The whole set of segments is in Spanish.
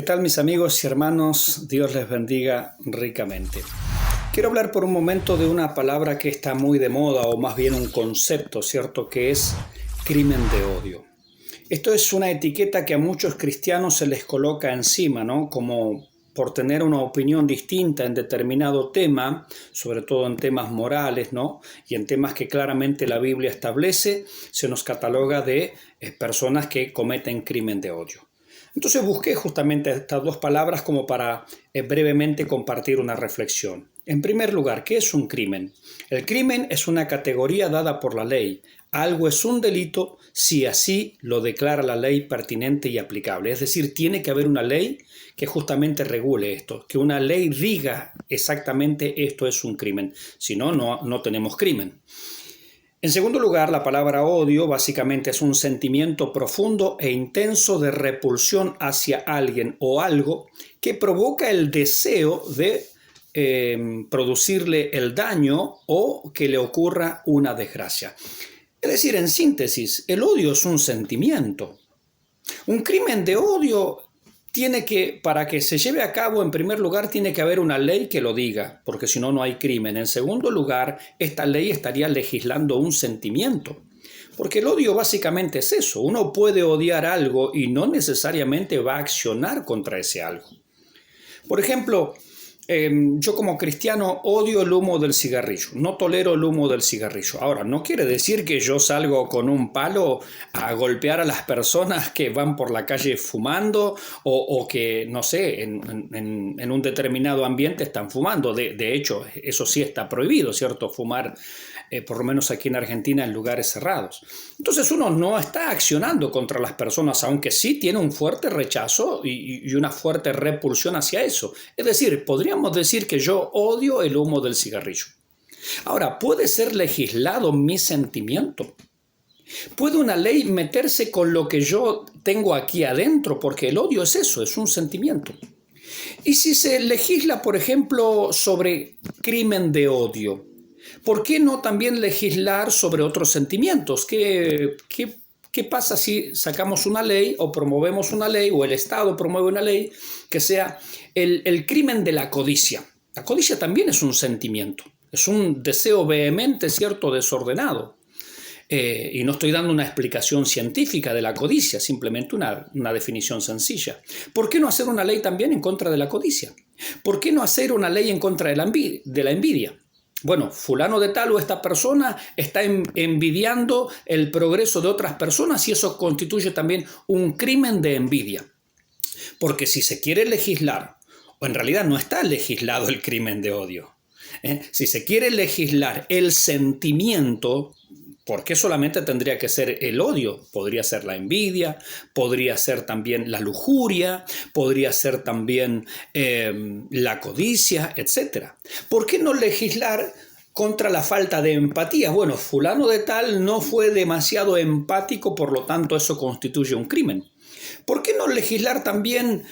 ¿Qué tal, mis amigos y hermanos? Dios les bendiga ricamente. Quiero hablar por un momento de una palabra que está muy de moda, o más bien un concepto, ¿cierto? Que es crimen de odio. Esto es una etiqueta que a muchos cristianos se les coloca encima, ¿no? Como por tener una opinión distinta en determinado tema, sobre todo en temas morales, ¿no? Y en temas que claramente la Biblia establece, se nos cataloga de personas que cometen crimen de odio. Entonces busqué justamente estas dos palabras como para brevemente compartir una reflexión. En primer lugar, ¿qué es un crimen? El crimen es una categoría dada por la ley. Algo es un delito si así lo declara la ley pertinente y aplicable. Es decir, tiene que haber una ley que justamente regule esto, que una ley diga exactamente esto es un crimen. Si no, no tenemos crimen. En segundo lugar, la palabra odio básicamente es un sentimiento profundo e intenso de repulsión hacia alguien o algo que provoca el deseo de producirle el daño o que le ocurra una desgracia. Es decir, en síntesis, el odio es un sentimiento. Un crimen de odio para que se lleve a cabo, en primer lugar, tiene que haber una ley que lo diga, porque si no, no hay crimen. En segundo lugar, esta ley estaría legislando un sentimiento, porque el odio básicamente es eso. Uno puede odiar algo y no necesariamente va a accionar contra ese algo. Por ejemplo, yo como cristiano odio el humo del cigarrillo, no tolero el humo del cigarrillo. Ahora, no quiere decir que yo salgo con un palo a golpear a las personas que van por la calle fumando o que, no sé, en un determinado ambiente están fumando. De hecho, eso sí está prohibido, ¿cierto? Fumar, por lo menos aquí en Argentina, en lugares cerrados. Entonces uno no está accionando contra las personas, aunque sí tiene un fuerte rechazo y una fuerte repulsión hacia eso. Es decir, podríamos decir que yo odio el humo del cigarrillo. Ahora, ¿puede ser legislado mi sentimiento? ¿Puede una ley meterse con lo que yo tengo aquí adentro? Porque el odio es eso, es un sentimiento. Y si se legisla, por ejemplo, sobre crimen de odio, ¿por qué no también legislar sobre otros sentimientos? ¿Qué pasa si sacamos una ley o promovemos una ley o el Estado promueve una ley que sea el crimen de la codicia? La codicia también es un sentimiento, es un deseo vehemente, ¿cierto?, desordenado. Y no estoy dando una explicación científica de la codicia, simplemente una definición sencilla. ¿Por qué no hacer una ley también en contra de la codicia? ¿Por qué no hacer una ley en contra de la envidia? Bueno, fulano de tal o esta persona está envidiando el progreso de otras personas y eso constituye también un crimen de envidia. Porque si se quiere legislar, o en realidad no está legislado el crimen de odio, si se quiere legislar el sentimiento, ¿por qué solamente tendría que ser el odio? Podría ser la envidia, podría ser también la lujuria, podría ser también la codicia, etc. ¿Por qué no legislar contra la falta de empatía? Bueno, fulano de tal no fue demasiado empático, por lo tanto eso constituye un crimen. ¿Por qué no legislar también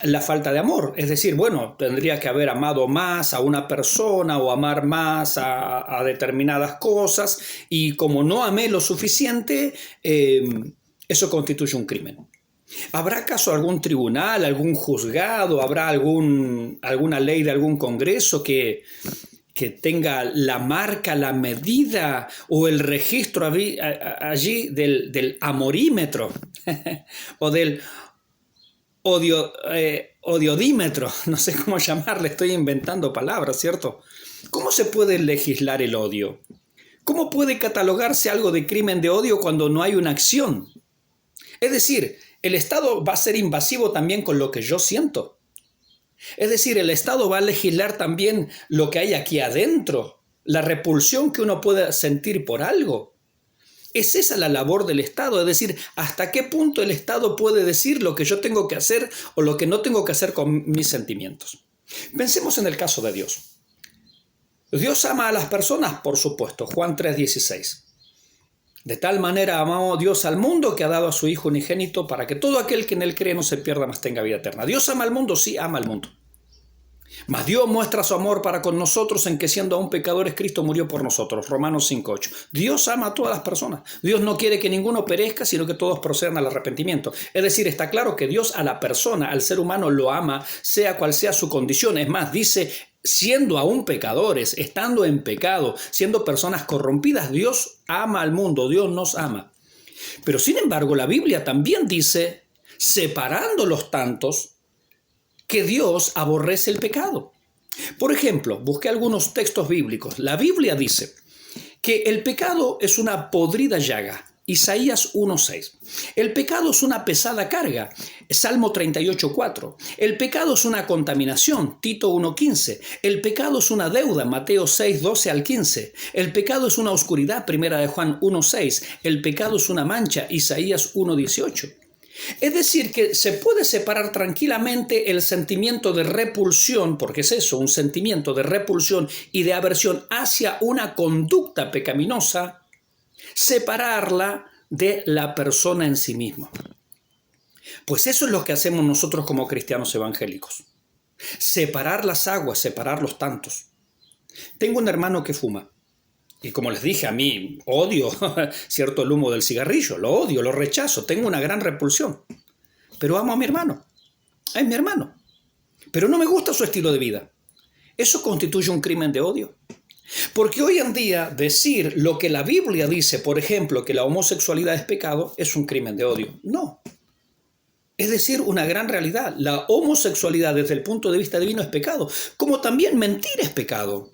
la falta de amor? Es decir, bueno, tendría que haber amado más a una persona o amar más a determinadas cosas y como no amé lo suficiente, eso constituye un crimen. ¿Habrá acaso algún tribunal, algún juzgado, habrá alguna ley de algún congreso que tenga la marca, la medida o el registro allí del amorímetro o del odiodímetro? No sé cómo llamarle, estoy inventando palabras, ¿cierto? ¿Cómo se puede legislar el odio? ¿Cómo puede catalogarse algo de crimen de odio cuando no hay una acción? Es decir, el Estado va a ser invasivo también con lo que yo siento. Es decir, el Estado va a legislar también lo que hay aquí adentro, la repulsión que uno pueda sentir por algo. ¿Es esa la labor del Estado? Es decir, ¿hasta qué punto el Estado puede decir lo que yo tengo que hacer o lo que no tengo que hacer con mis sentimientos? Pensemos en el caso de Dios. ¿Dios ama a las personas? Por supuesto, Juan 3:16. De tal manera amó Dios al mundo que ha dado a su Hijo unigénito para que todo aquel que en él cree no se pierda, mas tenga vida eterna. ¿Dios ama al mundo? Sí, ama al mundo. Mas Dios muestra su amor para con nosotros en que siendo aún pecadores, Cristo murió por nosotros. Romanos 5:8. Dios ama a todas las personas. Dios no quiere que ninguno perezca, sino que todos procedan al arrepentimiento. Es decir, está claro que Dios a la persona, al ser humano, lo ama, sea cual sea su condición. Es más, dice, siendo aún pecadores, estando en pecado, siendo personas corrompidas, Dios ama al mundo, Dios nos ama. Pero sin embargo, la Biblia también dice, separando los tantos, que Dios aborrece el pecado. Por ejemplo, busqué algunos textos bíblicos. La Biblia dice que el pecado es una podrida llaga. Isaías 1:6. El pecado es una pesada carga. Salmo 38:4. El pecado es una contaminación. Tito 1:15. El pecado es una deuda. Mateo 6:12 al 15. El pecado es una oscuridad. Primera de Juan 1:6. El pecado es una mancha. Isaías 1:18. Es decir, que se puede separar tranquilamente el sentimiento de repulsión, porque es eso, un sentimiento de repulsión y de aversión hacia una conducta pecaminosa, separarla de la persona en sí misma. Pues eso es lo que hacemos nosotros como cristianos evangélicos. Separar las aguas, separar los tantos. Tengo un hermano que fuma. Y como les dije, a mí odio cierto el humo del cigarrillo, lo odio, lo rechazo, tengo una gran repulsión. Pero amo a mi hermano, es mi hermano. Pero no me gusta su estilo de vida. ¿Eso constituye un crimen de odio? Porque hoy en día decir lo que la Biblia dice, por ejemplo, que la homosexualidad es pecado, es un crimen de odio. No. Es decir, una gran realidad. La homosexualidad desde el punto de vista divino es pecado, como también mentir es pecado.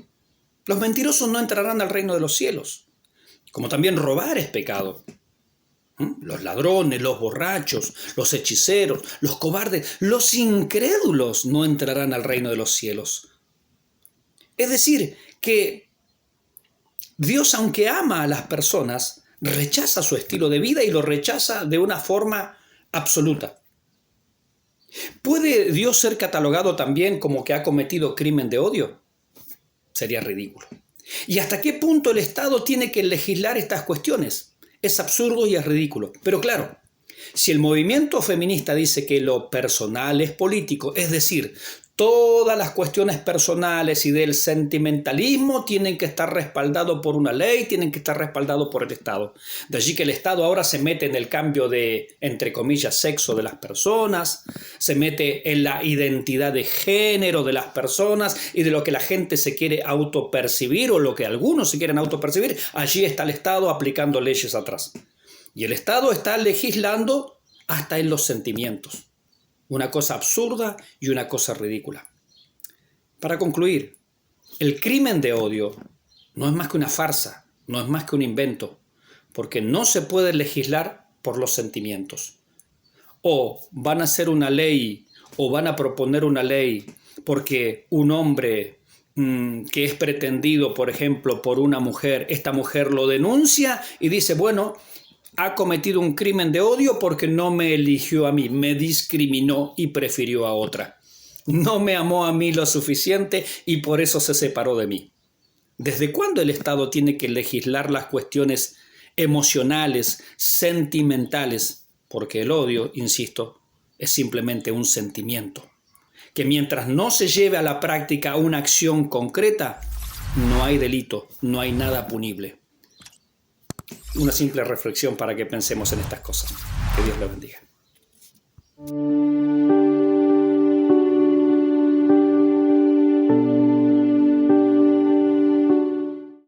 Los mentirosos no entrarán al reino de los cielos, como también robar es pecado. Los ladrones, los borrachos, los hechiceros, los cobardes, los incrédulos no entrarán al reino de los cielos. Es decir, que Dios, aunque ama a las personas, rechaza su estilo de vida y lo rechaza de una forma absoluta. ¿Puede Dios ser catalogado también como que ha cometido crimen de odio? Sería ridículo. ¿Y hasta qué punto el Estado tiene que legislar estas cuestiones? Es absurdo y es ridículo. Pero claro, si el movimiento feminista dice que lo personal es político, es decir, todas las cuestiones personales y del sentimentalismo tienen que estar respaldados por una ley, tienen que estar respaldados por el Estado. De allí que el Estado ahora se mete en el cambio de, entre comillas, sexo de las personas, se mete en la identidad de género de las personas y de lo que la gente se quiere autopercibir o lo que algunos se quieren autopercibir. Allí está el Estado aplicando leyes atrás. Y el Estado está legislando hasta en los sentimientos. Una cosa absurda y una cosa ridícula. Para concluir, el crimen de odio no es más que una farsa, no es más que un invento, porque no se puede legislar por los sentimientos. O van a hacer una ley, o van a proponer una ley, porque un hombre que es pretendido, por ejemplo, por una mujer, esta mujer lo denuncia y dice, bueno, ha cometido un crimen de odio porque no me eligió a mí, me discriminó y prefirió a otra. No me amó a mí lo suficiente y por eso se separó de mí. ¿Desde cuándo el Estado tiene que legislar las cuestiones emocionales, sentimentales? Porque el odio, insisto, es simplemente un sentimiento. Que mientras no se lleve a la práctica una acción concreta, no hay delito, no hay nada punible. Una simple reflexión para que pensemos en estas cosas. Que Dios lo bendiga.